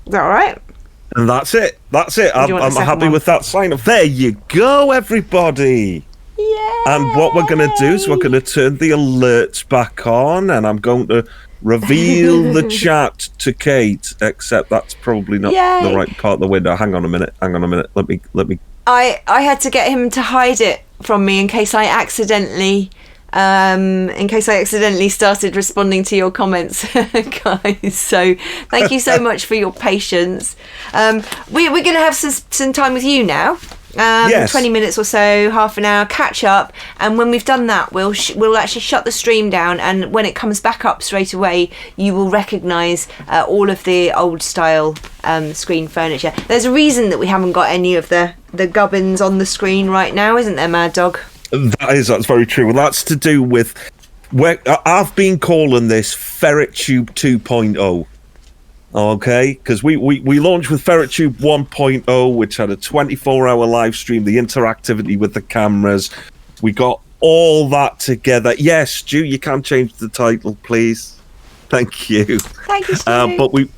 Is that all right? And that's it. I'm happy with that sign off. There you go, everybody. Yeah. And what we're going to do is we're going to turn the alerts back on, and I'm going to reveal the chat to Kate, except that's probably not the right part of the window. Hang on a minute. Let me. I had to get him to hide it from me in case I accidentally started responding to your comments, guys. So thank you so much for your patience. We're going to have some time with you now. Yes. 20 minutes or so, half an hour, catch up, and when we've done that, we'll actually shut the stream down, and when it comes back up straight away, you will recognise all of the old style screen furniture. There's a reason that we haven't got any of the gubbins on the screen right now, isn't there, MahdDogg? That's very true. Well, that's to do with I've been calling this FerretTube 2.0. Okay, because we launched with FerretTube 1.0, which had a 24-hour live stream, the interactivity with the cameras. We got all that together. Yes, Stu, you can change the title, please. Thank you. Thank you, Stu. But we've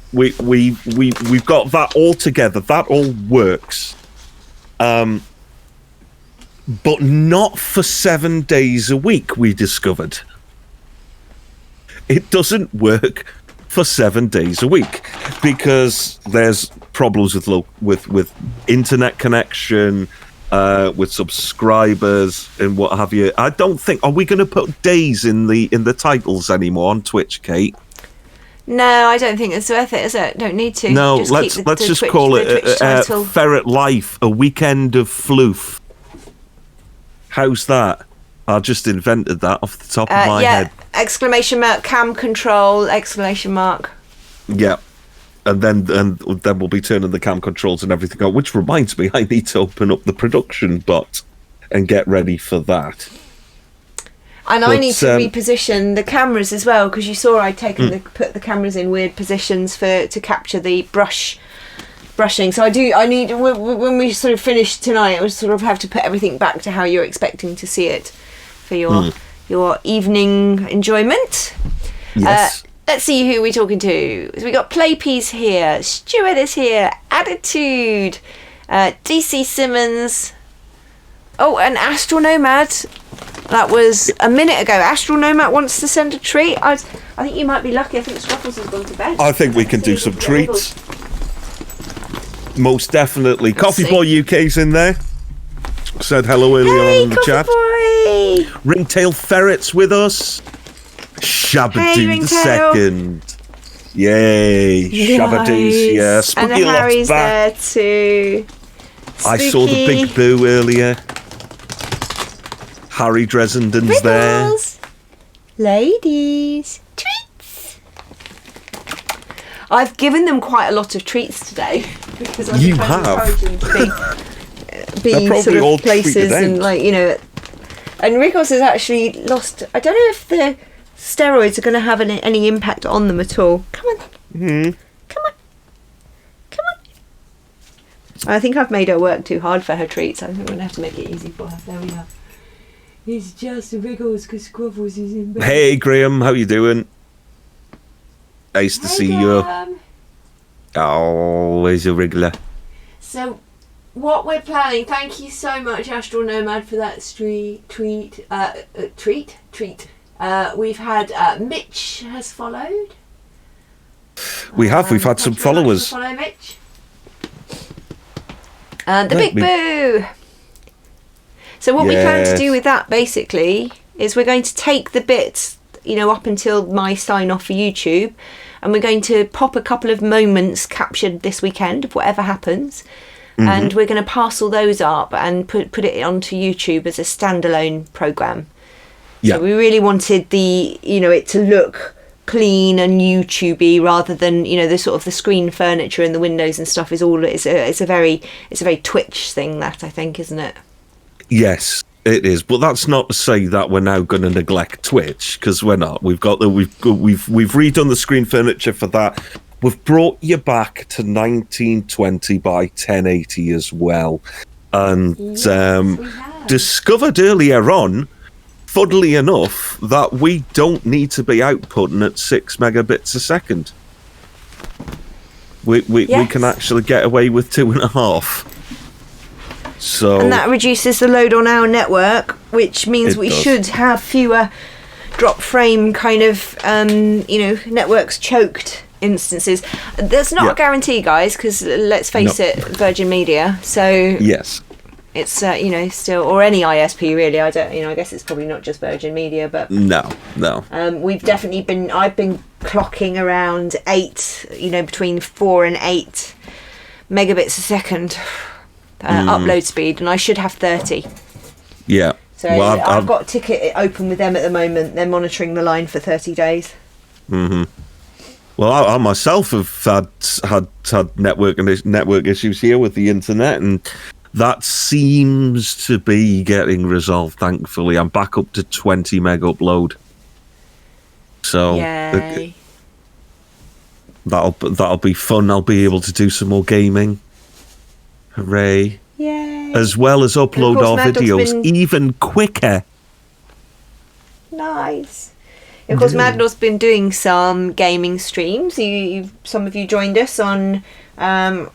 got that all together. That all works. But not for 7 days a week, we discovered. It doesn't work for 7 days a week because there's problems with internet connection, with subscribers and what have you. I don't think, are we going to put days in the titles anymore on Twitch, Kate? No, I don't think it's worth it, is it? Don't need to. No, let's just call it Ferret Life, a weekend of floof. How's that? I just invented that off the top of my head. Exclamation mark, cam control, exclamation mark. Yeah. And then we'll be turning the cam controls and everything on, which reminds me, I need to open up the production bot and get ready for that. And I need to reposition the cameras as well, because you saw I'd put the cameras in weird positions to capture the brushing. So I need, when we sort of finish tonight, I sort of have to put everything back to how you're expecting to see it for your evening enjoyment. Yes. Let's see who we're talking to. So we got Playpiece here, Stuart is here, Attitude, DC Simmons. Oh, and Astral Nomad. That was a minute ago. Astral Nomad wants to send a treat. I think you might be lucky. I think Scruffles has gone to bed. I think we can do some treats. Most definitely. Coffee Boy UK's in there. Said hello earlier on in the chat. Boy. Ringtail Ferrets with us. Shabadoo the second. Yay. Nice. Shabadoo's here. Spooky and Harry's back. There too. Spooky. I saw the Big Boo earlier. Harry Dresdenden's there. Ladies. Treats. I've given them quite a lot of treats today. Because I've you have. Be sort of places and and Rickles has actually lost. I don't know if the steroids are going to have any impact on them at all. Come on. Come on. I think I've made her work too hard for her treats. I think we're going to have to make it easy for her. There we go. It's just Rickles because Scruffles is in bed. Hey Graham, how you doing? Nice to see you. Oh, where's your regular? So, what we're planning, thank you so much, Astral Nomad, for that treat. We've had Mitch has followed. We've had some followers. Follow Mitch. And the Big Boo. So what we plan to do with that, basically, is we're going to take the bits, up until my sign off for YouTube, and we're going to pop a couple of moments captured this weekend of whatever happens. And we're going to parcel those up and put it onto YouTube as a standalone program. Yeah. So we really wanted it to look clean and YouTubey rather than the sort of the screen furniture and the windows and stuff it's a very Twitch thing, that I think, isn't it? Yes, it is. But that's not to say that we're now going to neglect Twitch, because we're not. We've redone the screen furniture for that. We've brought you back to 1920 by 1080 as well. And discovered earlier on, funnily enough, that we don't need to be outputting at 6 megabits a second. We can actually get away with 2.5. So, and that reduces the load on our network, which means we should have fewer drop frame kind of networks choked instances. That's not a guarantee, guys, because let's face it, Virgin Media. So yes, it's still, or any ISP really. I guess it's probably not just Virgin Media, but no. We've definitely I've been clocking around 8, between 4 and 8 megabits a second upload speed, and I should have 30. Yeah. So I've got a ticket open with them at the moment. They're monitoring the line for 30 days. Mm-hmm. Well, I myself have had network issues here with the internet, and that seems to be getting resolved. Thankfully, I'm back up to 20 meg upload. So that'll be fun. I'll be able to do some more gaming. Hooray! Yay! As well as upload our videos even quicker. Nice. Of course, MahdDogg's been doing some gaming streams. Some of you joined us on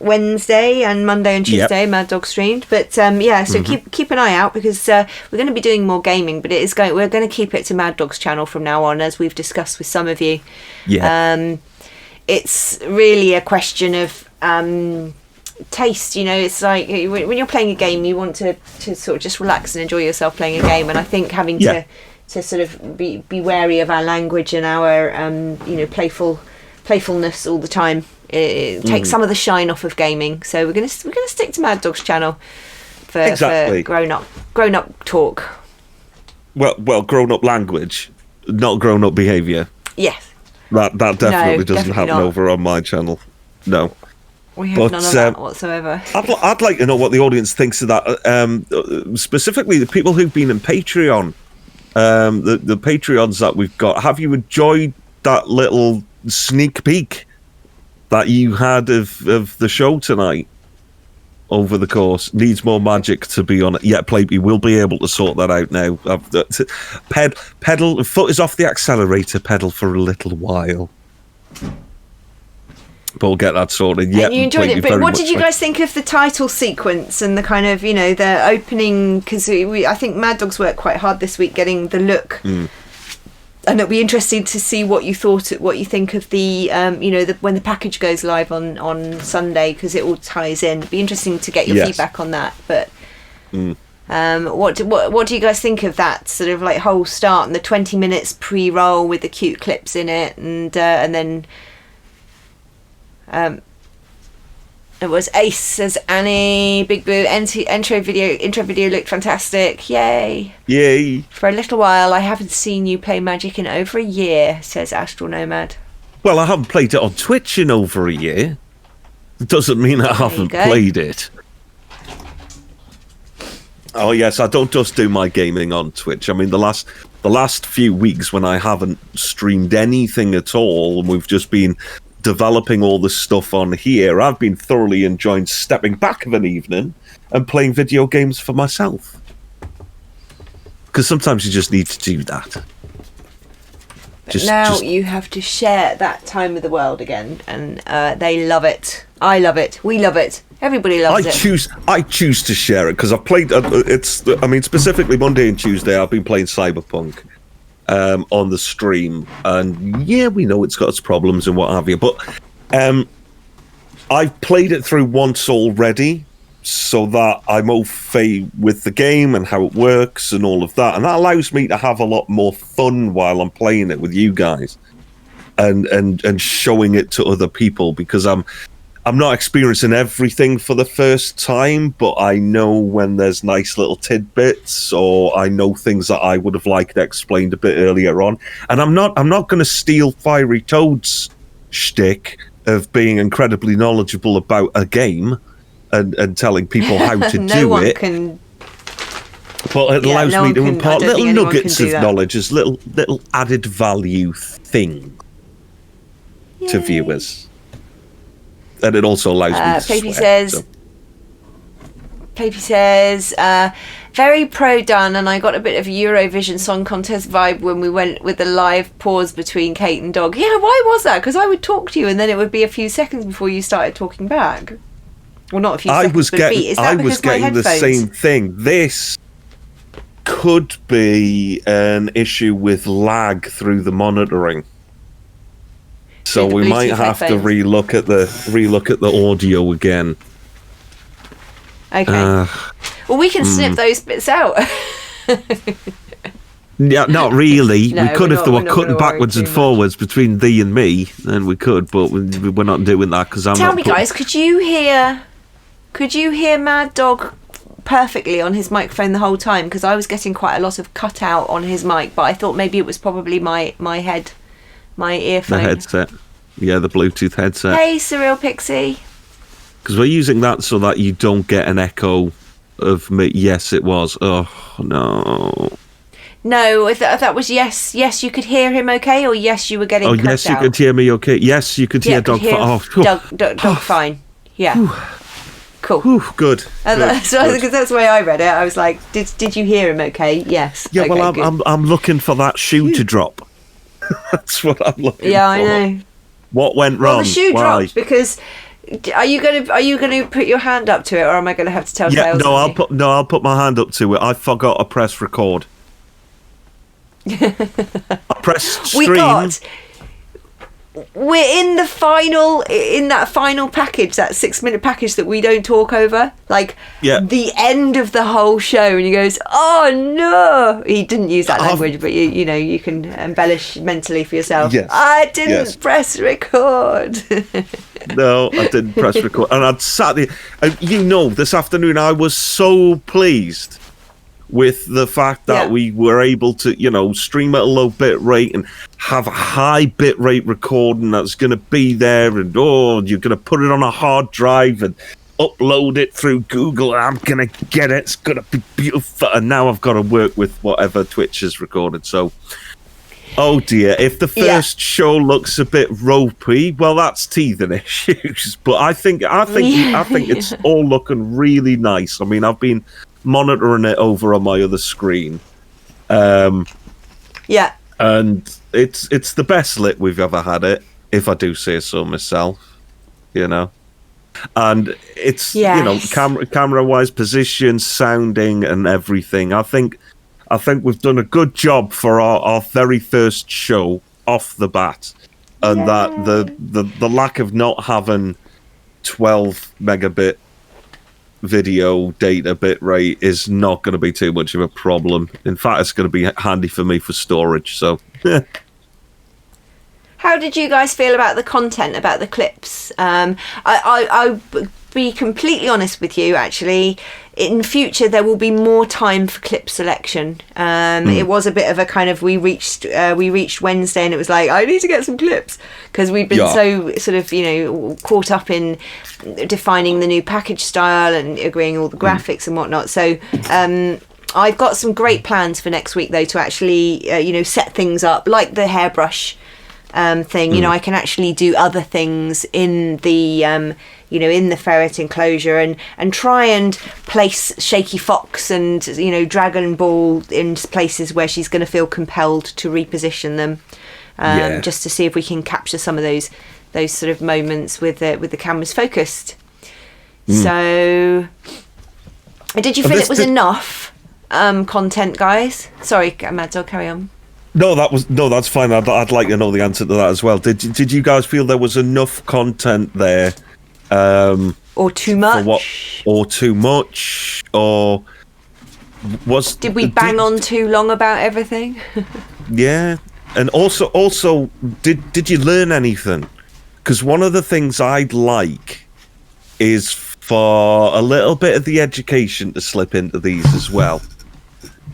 Wednesday and Monday and Tuesday. MahdDogg streamed, but so keep an eye out, because we're going to be doing more gaming. But we're going to keep it to MahdDogg's channel from now on, as we've discussed with some of you. Yeah. It's really a question of taste. It's like when you're playing a game, you want to sort of just relax and enjoy yourself playing a game, and I think having to sort of be wary of our language and our playfulness all the time, it takes some of the shine off of gaming. So we're gonna stick to MahdDogg's channel for grown up talk. Well, grown up language, not grown up behaviour. Yes. That definitely doesn't happen over on my channel. No. We have none of that whatsoever. I'd like to know what the audience thinks of that. Specifically, the people who've been in Patreon. The Patreons that we've got, have you enjoyed that little sneak peek that you had of the show tonight over the course? Needs more magic to be on it. Yeah, Playby will be able to sort that out now. Pedal, foot is off the accelerator pedal for a little while. But we'll get that sorted. Yeah, and you enjoyed it. But what did you guys think of the title sequence and the kind of, the opening? Because I think MahdDogg's worked quite hard this week getting the look. And it'll be interesting to see what you think of the, when the package goes live on Sunday, because it all ties in. It'd be interesting to get your feedback on that. But what do you guys think of that sort of like whole start and the 20 minutes pre-roll with the cute clips in it, and then. It was Ace, says Annie. Big Boo. Intro video looked fantastic. Yay! For a little while, I haven't seen you play Magic in over a year, says Astral Nomad. Well, I haven't played it on Twitch in over a year. It doesn't mean I haven't played it. Oh yes, I don't just do my gaming on Twitch. I mean, the last few weeks when I haven't streamed anything at all, and we've just been developing all the stuff on here, I've been thoroughly enjoying stepping back of an evening and playing video games for myself. Because sometimes you just need to do that. You have to share that time with the world again, and they love it. I love it. We love it. Everybody loves it. I choose to share it because I've played. Specifically Monday and Tuesday, I've been playing Cyberpunk. On the stream, and we know it's got its problems and what have you, but I've played it through once already, so that I'm au fait with the game and how it works and all of that, and that allows me to have a lot more fun while I'm playing it with you guys, and showing it to other people, because I'm not experiencing everything for the first time, but I know when there's nice little tidbits, or I know things that I would have liked explained a bit earlier on. And I'm not going to steal Fiery Toad's shtick of being incredibly knowledgeable about a game and telling people how to do it. But it allows me to impart little nuggets of knowledge as little added value thing to viewers. And it also allows me to Playby says, very pro done, and I got a bit of a Eurovision Song Contest vibe when we went with the live pause between Kate and Dog. Yeah, why was that? Because I would talk to you, and then it would be a few seconds before you started talking back. Well, not a few seconds, but a beat. Is that because my headphones? The same thing. This could be an issue with lag through the monitoring. So we might have to relook at the audio again. Okay. Well, we can snip those bits out. Yeah, not really. No, we could if they were cutting backwards and forwards between thee and me, then we could. But we're not doing that because I'm. Tell me, guys, could you hear MahdDogg perfectly on his microphone the whole time? Because I was getting quite a lot of cutout on his mic, but I thought maybe it was probably my earphone. The headset. Yeah, the Bluetooth headset. Hey, Surreal Pixie. Because we're using that so that you don't get an echo of me. Yes, it was. Oh, no. No, that was yes. Yes, you could hear him okay, or yes, you were getting cut yes, out. you could hear me okay. Yes, you could hear Dog fine. Dog fine. Yeah. Cool. Good. So because that's the way I read it. I was like, did you hear him okay? Yes. Yeah, okay, well, I'm looking for that shoe to drop. That's what I'm looking for. Yeah, I know. What went wrong? Well, the shoe dropped because. Are you gonna put your hand up to it, or am I gonna have to tell Tails? I'll put my hand up to it. I forgot to press record. I pressed stream. We're in that final package, that 6-minute package that we don't talk over, like the end of the whole show, and he goes, "Oh no!" He didn't use that language, but you can embellish mentally for yourself. Yes. I didn't press record. No, I didn't press record, and I'd sat there. This afternoon I was so pleased with the fact that we were able to, stream at a low bit rate and have a high bit rate recording that's going to be there, and you're going to put it on a hard drive and upload it through Google, and I'm going to get it. It's going to be beautiful. And now I've got to work with whatever Twitch has recorded. So, oh dear, if the first show looks a bit ropey, well, that's teething issues. But I think it's all looking really nice. I mean, I've been monitoring it over on my other screen, and it's the best lit we've ever had it, if I do say so myself, and it's camera wise, position, sounding, and everything. I think we've done a good job for our very first show off the bat, and that the lack of not having 12 megabit video data bit rate is not going to be too much of a problem. In fact, it's going to be handy for me for storage. So how did you guys feel about the content, about the clips? I'll be completely honest with you, actually. In future there will be more time for clip selection. It was a bit of a kind of we reached Wednesday and it was like, I need to get some clips, because we'd been so sort of caught up in defining the new package style and agreeing all the graphics and whatnot. So I've got some great plans for next week though, to actually set things up, like the hairbrush thing. I can actually do other things in the in the ferret enclosure, and try and place Shaky Fox and Dragon Ball in places where she's going to feel compelled to reposition them, just to see if we can capture some of those sort of moments with the cameras focused. So did you feel it was enough content, guys? Sorry, MahdDogg, carry on. No, that's fine. I'd like to know the answer to that as well. Did you guys feel there was enough content there? Or too much? Or too much? Or did we bang on too long about everything? Yeah, and also, did you learn anything? Because one of the things I'd like is for a little bit of the education to slip into these as well.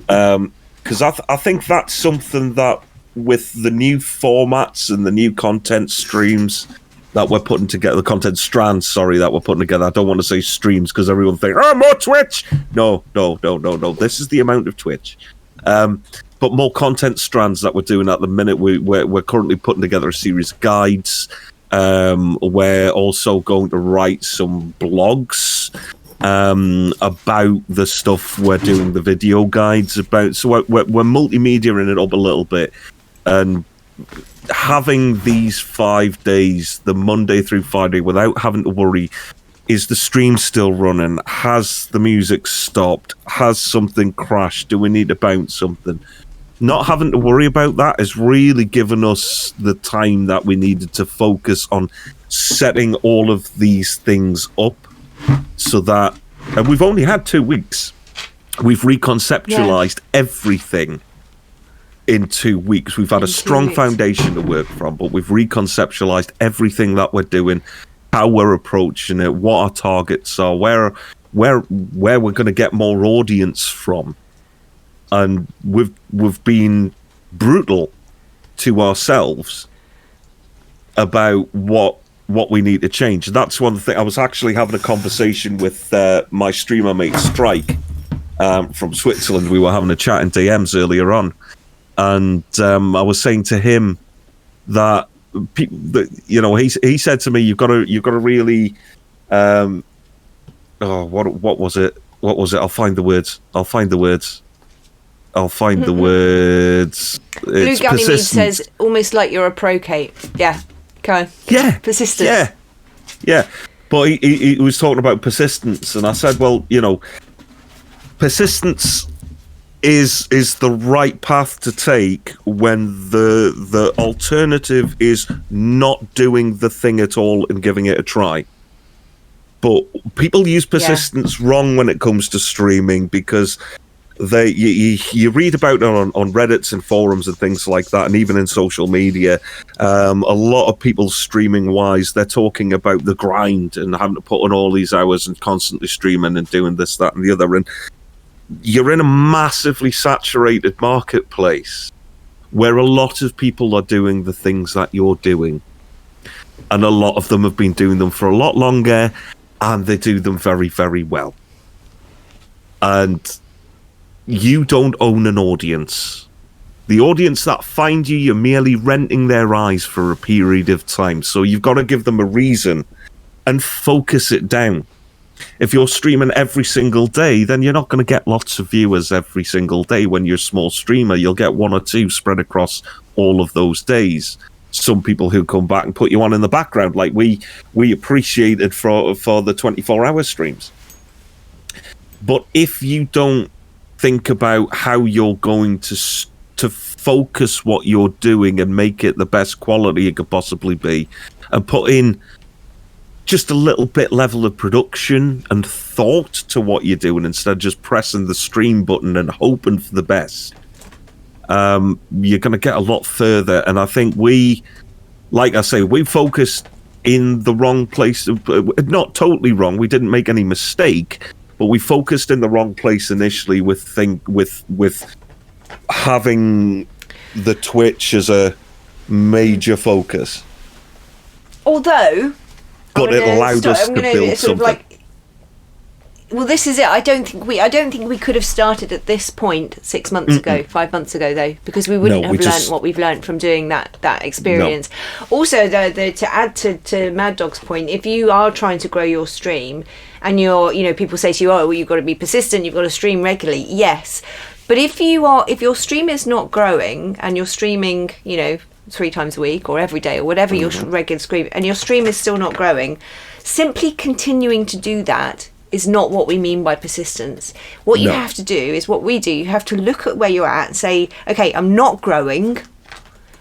Because I think that's something that, with the new formats and the new content streams that we're putting together, the content strands, that we're putting together. I don't want to say streams because everyone thinks, more Twitch. No. This is the amount of Twitch. But more content strands that we're doing at the minute. We're currently putting together a series of guides. We're also going to write some blogs about the stuff we're doing the video guides about. So we're multimedia-ing it up a little bit, and having these 5 days, the Monday through Friday, without having to worry, is the stream still running? Has the music stopped? Has something crashed? Do we need to bounce something? Not having to worry about that has really given us the time that we needed to focus on setting all of these things up, so that, and we've only had 2 weeks. We've reconceptualized everything in 2 weeks. We've had a strong foundation to work from, but we've reconceptualized everything that we're doing, how we're approaching it, what our targets are, where we're going to get more audience from. And we've been brutal to ourselves about what we need to change. That's one thing. I was actually having a conversation with my streamer mate Strike from Switzerland. We were having a chat in DMs earlier on, and I was saying to him that he said to me, you've got to really what was it? I'll find the words. Blue Ganymede says, almost like you're a pro, Kate. Yeah, come on. Yeah. Persistence. Yeah. But he was talking about persistence, and I said, well, persistence is the right path to take when the alternative is not doing the thing at all and giving it a try. But people use persistence wrong when it comes to streaming, because you read about it on Reddits and forums and things like that, and even in social media, a lot of people streaming wise, they're talking about the grind and having to put in all these hours and constantly streaming and doing this, that, and the other. And you're in a massively saturated marketplace where a lot of people are doing the things that you're doing, and a lot of them have been doing them for a lot longer, and they do them very, very well. And you don't own an audience. The audience that find you, you're merely renting their eyes for a period of time. So you've got to give them a reason and focus it down. If you're streaming every single day, then you're not going to get lots of viewers every single day. When you're a small streamer, you'll get 1 or 2 spread across all of those days. Some people who come back and put you on in the background, like we appreciated for the 24-hour streams. But if you don't think about how you're going to focus what you're doing and make it the best quality it could possibly be, and put in just a little bit level of production and thought to what you're doing, instead of just pressing the stream button and hoping for the best, you're going to get a lot further. And I think we focused in the wrong place. Not totally wrong, we didn't make any mistake, but we focused in the wrong place initially with having the Twitch as a major focus. Although, but it allowed us to build something. Well, this is it. I don't think we could have started at this point 6 months ago, 5 months ago, though, because we wouldn't have learned what we've learned from doing that experience. No. Also, though, to add to MahdDogg's point, if you are trying to grow your stream, and people say to you, oh, well, you've got to be persistent, you've got to stream regularly. Yes, but if your stream is not growing and you're streaming, 3 times a week or every day or whatever your regular stream, and your stream is still not growing, simply continuing to do that is not what we mean by persistence. What you have to do is what we do. You have to look at where you're at and say, okay, I'm not growing,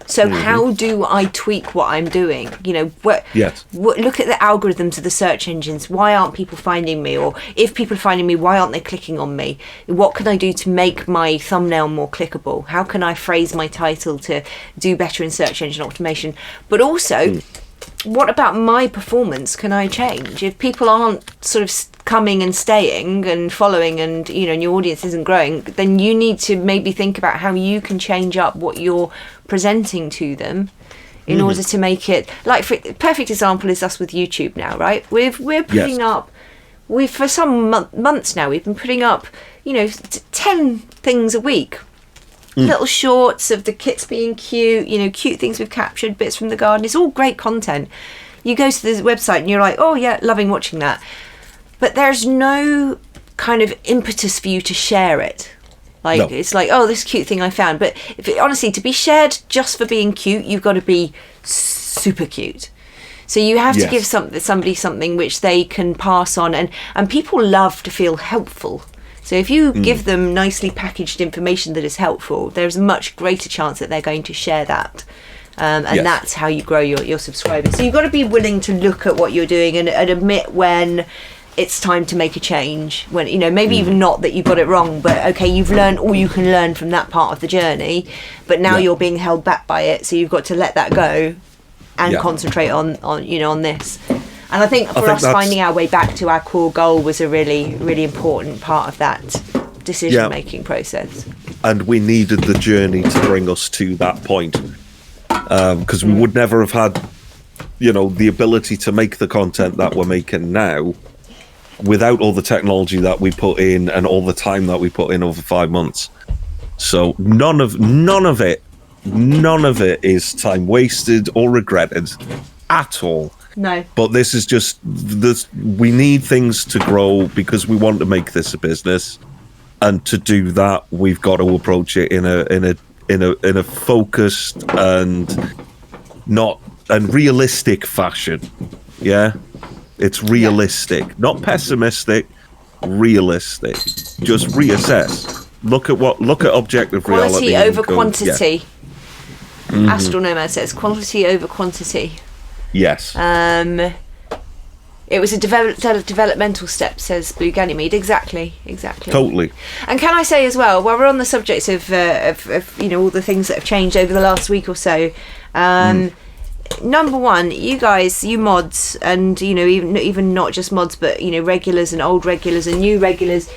so how do I tweak what I'm doing? Look at the algorithms of the search engines. Why aren't people finding me? Or if people are finding me, why aren't they clicking on me? What can I do to make my thumbnail more clickable? How can I phrase my title to do better in search engine optimization? But also, what about my performance can I change? If people aren't sort of coming and staying and following, and your audience isn't growing, then you need to maybe think about how you can change up what you're presenting to them in order to make it, like, perfect example is us with YouTube now, right? We're putting up, for some months now, we've been putting up 10 things a week. Little shorts of the kits being cute, cute things we've captured, bits from the garden. It's all great content. You go to the website and you're like, oh yeah, loving watching that. but there's no kind of impetus for you to share it. Like, no. It's like, oh, this cute thing I found. But honestly, to be shared just for being cute, you've got to be super cute. So you have to give somebody something which they can pass on. And people love to feel helpful. So if you give them nicely packaged information that is helpful, there's a much greater chance that they're going to share that. And that's how you grow your subscribers. So you've got to be willing to look at what you're doing and admit when it's time to make a change, when maybe even not that you got it wrong, but okay, you've learned all you can learn from that part of the journey, but now you're being held back by it, so you've got to let that go and concentrate on this. And I think for us, finding our way back to our core goal was a really, really important part of that decision making process. And we needed the journey to bring us to that point, because we would never have had the ability to make the content that we're making now without all the technology that we put in and all the time that we put in over 5 months. So none of it is time wasted or regretted at all. No. But this is just this. We need things to grow because we want to make this a business, and to do that, we've got to approach it in a focused and realistic fashion. Yeah. It's realistic, not pessimistic, realistic. Just reassess. Look at objective reality. Quality over quantity. Astronomer says quality over quantity. Yes. It was a developmental step, says Blue Ganymede. Exactly. Totally. And can I say as well, while we're on the subject of all the things that have changed over the last week or so, number one, you guys, you mods, and even not just mods, but regulars and old regulars and new regulars,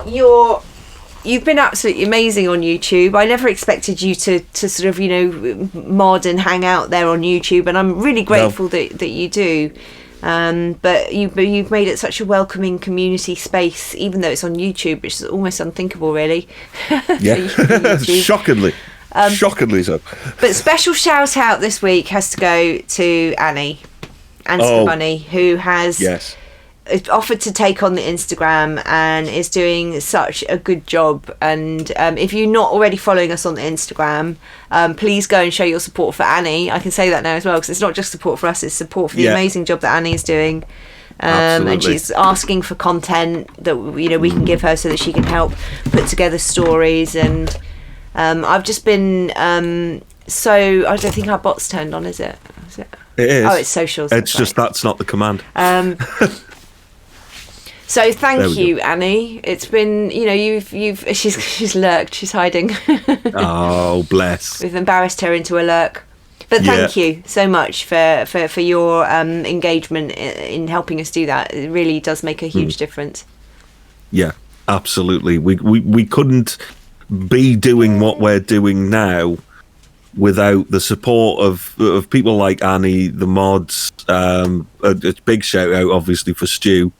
you've been absolutely amazing on YouTube. I never expected you to sort of mod and hang out there on YouTube, and I'm really grateful that you do. But you've made it such a welcoming community space, even though it's on YouTube, which is almost unthinkable, really. Yeah, shockingly so. But special shout out this week has to go to Annie Bunny, who has offered to take on the Instagram and is doing such a good job. And if you're not already following us on the Instagram, please go and show your support for Annie. I can say that now as well, because it's not just support for us, it's support for the amazing job that Annie is doing. And she's asking for content that we can give her so that she can help put together stories. And I've just been so I don't think our bot's turned on, is it? It is. Oh, it's socials. It's just that's not the command. So thank you, Annie. It's been she's lurked, she's hiding. Oh, bless. We've embarrassed her into a lurk. But thank you so much for your engagement in helping us do that. It really does make a huge difference. Yeah, absolutely. We couldn't be doing what we're doing now without the support of people like Annie, the mods. A big shout out, obviously, for Stu,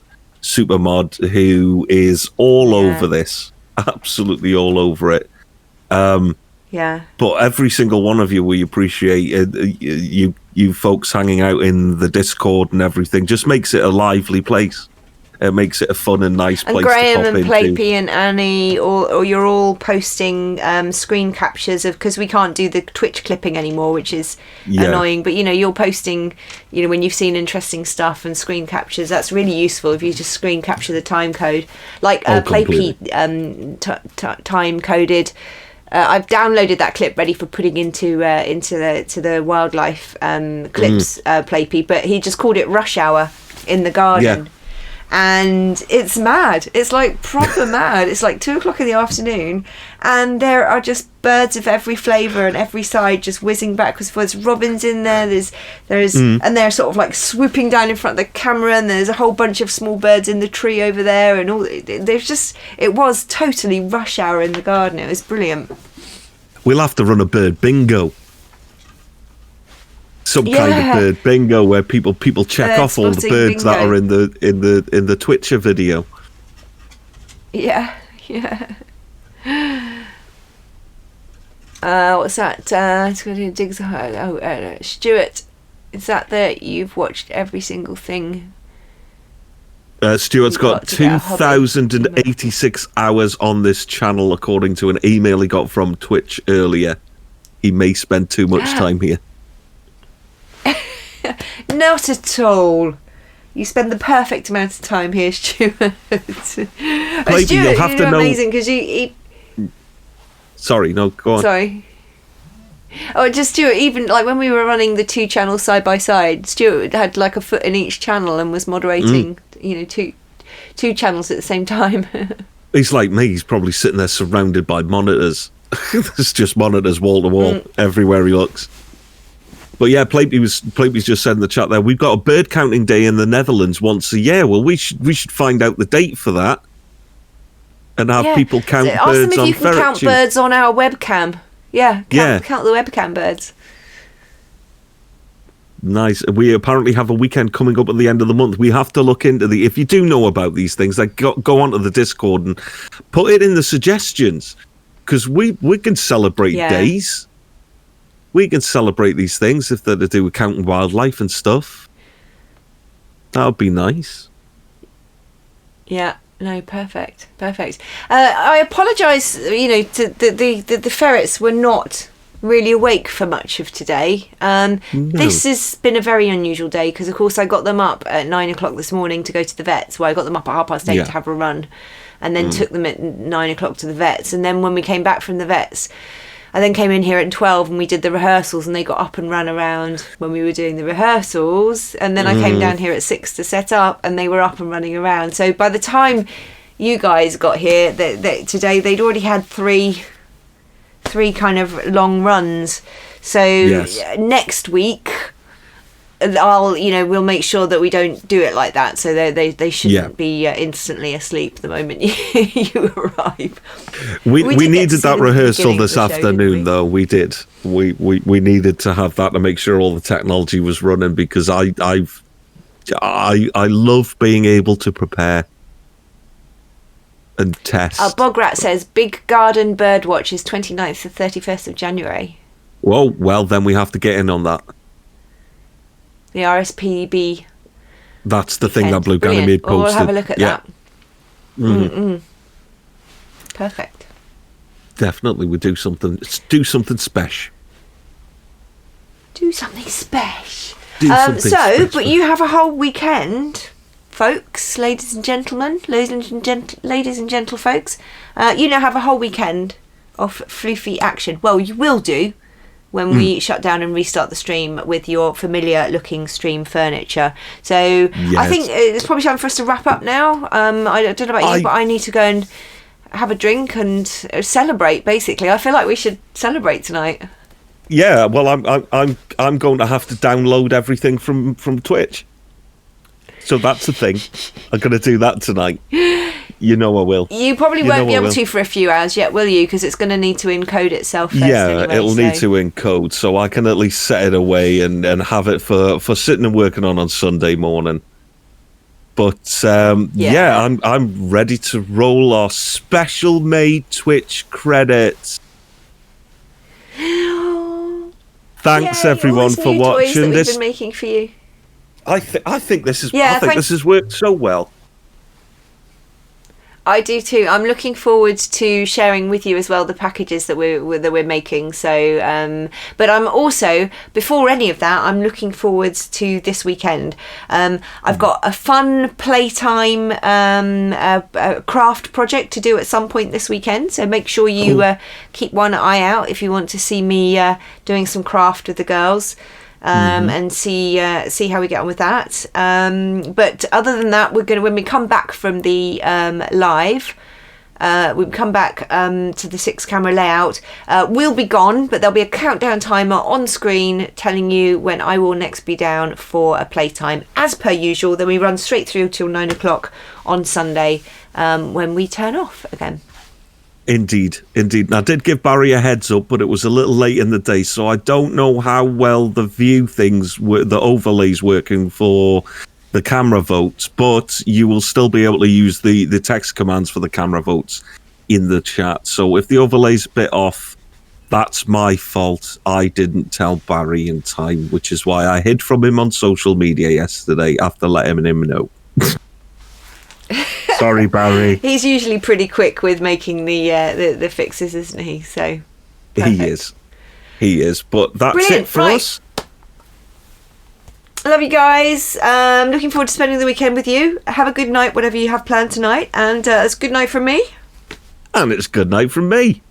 super mod, who is all over this, absolutely all over it. But every single one of you, we appreciate you folks hanging out in the Discord and everything. Just makes it a lively place. It makes it a fun and nice place. And Graham to pop and into. Playpy and Annie, or you're all posting screen captures of, because we can't do the Twitch clipping anymore, which is annoying. But you're posting, when you've seen interesting stuff and screen captures. That's really useful if you just screen capture the time code, like Playpy time coded. I've downloaded that clip ready for putting into the wildlife clips Playpy, but he just called it rush hour in the garden. And it's mad. It's like proper mad. It's like 2:00 in the afternoon, and there are just birds of every flavour and every side just whizzing backwards. There's robins in there. There's and they're sort of like swooping down in front of the camera. And there's a whole bunch of small birds in the tree over there. And all. It was totally rush hour in the garden. It was brilliant. We'll have to run a bird bingo. Some kind of bird bingo where people check off all the birds that are in the Twitcher video. Yeah. What's that? It's going to dig. Stuart, is that you've watched every single thing Stuart's got got to get a hobby. 2,086 hours on this channel, according to an email he got from Twitch earlier. He may spend too much time here. Not at all. You spend the perfect amount of time here, Stuart. Stuart, you'll have to know. Amazing because you. Sorry, no, go on. Sorry. Oh, just Stuart. Even like when we were running the 2 channels side by side, Stuart had like a foot in each channel and was moderating. Two channels at the same time. He's like me. He's probably sitting there surrounded by monitors. There's just monitors wall to wall everywhere he looks. But yeah, Platy's just said in the chat there, we've got a bird counting day in the Netherlands once a year. Well, we should find out the date for that and have people count birds on FerretTube. Ask them if you can count birds on our webcam. Yeah, count the webcam birds. Nice. We apparently have a weekend coming up at the end of the month. We have to look into if you do know about these things, like go onto the Discord and put it in the suggestions, because we can celebrate days. We can celebrate these things if they're to do with counting wildlife and stuff. That would be nice. Yeah. No, perfect. I apologise. The ferrets were not really awake for much of today. No. This has been a very unusual day because, of course, I got them up at 9 o'clock this morning to go to the vets. Well, I got them up at 8:30 to have a run, and then took them at 9 o'clock to the vets. And then when we came back from the vets, I then came in here at 12 and we did the rehearsals, and they got up and ran around when we were doing the rehearsals. And then I came down here at 6 to set up, and they were up and running around. So by the time you guys got here today, they'd already had three kind of long runs. So next week, we'll make sure that we don't do it like that. So they shouldn't be instantly asleep the moment you arrive. We needed that rehearsal this afternoon, though. We did. We needed to have that to make sure all the technology was running, because I love being able to prepare and test. Bograt says Big Garden Birdwatch is 29th to 31st of January. Whoa, well then we have to get in on that. The RSPB. That's the thing that Blue Ganymede posted. We'll have a look at that. Perfect. Definitely, we do something. Do something special. Do something special. But you have a whole weekend, folks, ladies and gentlemen, ladies and gentle folks. You now have a whole weekend of floofy action. Well, you will do when we shut down and restart the stream with your familiar looking stream furniture. So I think it's probably time for us to wrap up now. I don't know about you, but I need to go and have a drink and celebrate, basically. I feel like we should celebrate tonight. Yeah, well, I'm going to have to download everything from Twitch. So that's the thing. I'm going to do that tonight. You know I will. You probably won't be able to for a few hours yet, will you? Because it's going to need to encode itself first. Yeah, anyway, it'll need to encode, so I can at least set it away and have it for sitting and working on Sunday morning. But I'm ready to roll our special made Twitch credits. Thanks everyone for watching this. We've been making for you. I think this is. I think this has worked so well. I do too. I'm looking forward to sharing with you as well the packages that we're making. So, but I'm also, before any of that, I'm looking forward to this weekend. I've got a fun playtime a craft project to do at some point this weekend. So make sure you keep one eye out if you want to see me doing some craft with the girls. And see how we get on with that. But other than that, when we come back from the live, we come back to the 6-camera layout. We'll be gone, but there'll be a countdown timer on screen telling you when I will next be down for a playtime, as per usual. Then we run straight through till 9 o'clock on Sunday when we turn off again. Indeed. And I did give Barry a heads up, but it was a little late in the day, so I don't know how well the view things, the overlays working for the camera votes, but you will still be able to use the text commands for the camera votes in the chat. So if the overlay's a bit off, that's my fault. I didn't tell Barry in time, which is why I hid from him on social media yesterday after letting him know. Sorry, Barry. He's usually pretty quick with making the fixes, isn't he? So perfect. He is. But that's Brilliant. it for us. I love you guys. Looking forward to spending the weekend with you. Have a good night, whatever you have planned tonight. And it's good night from me. And it's good night from me.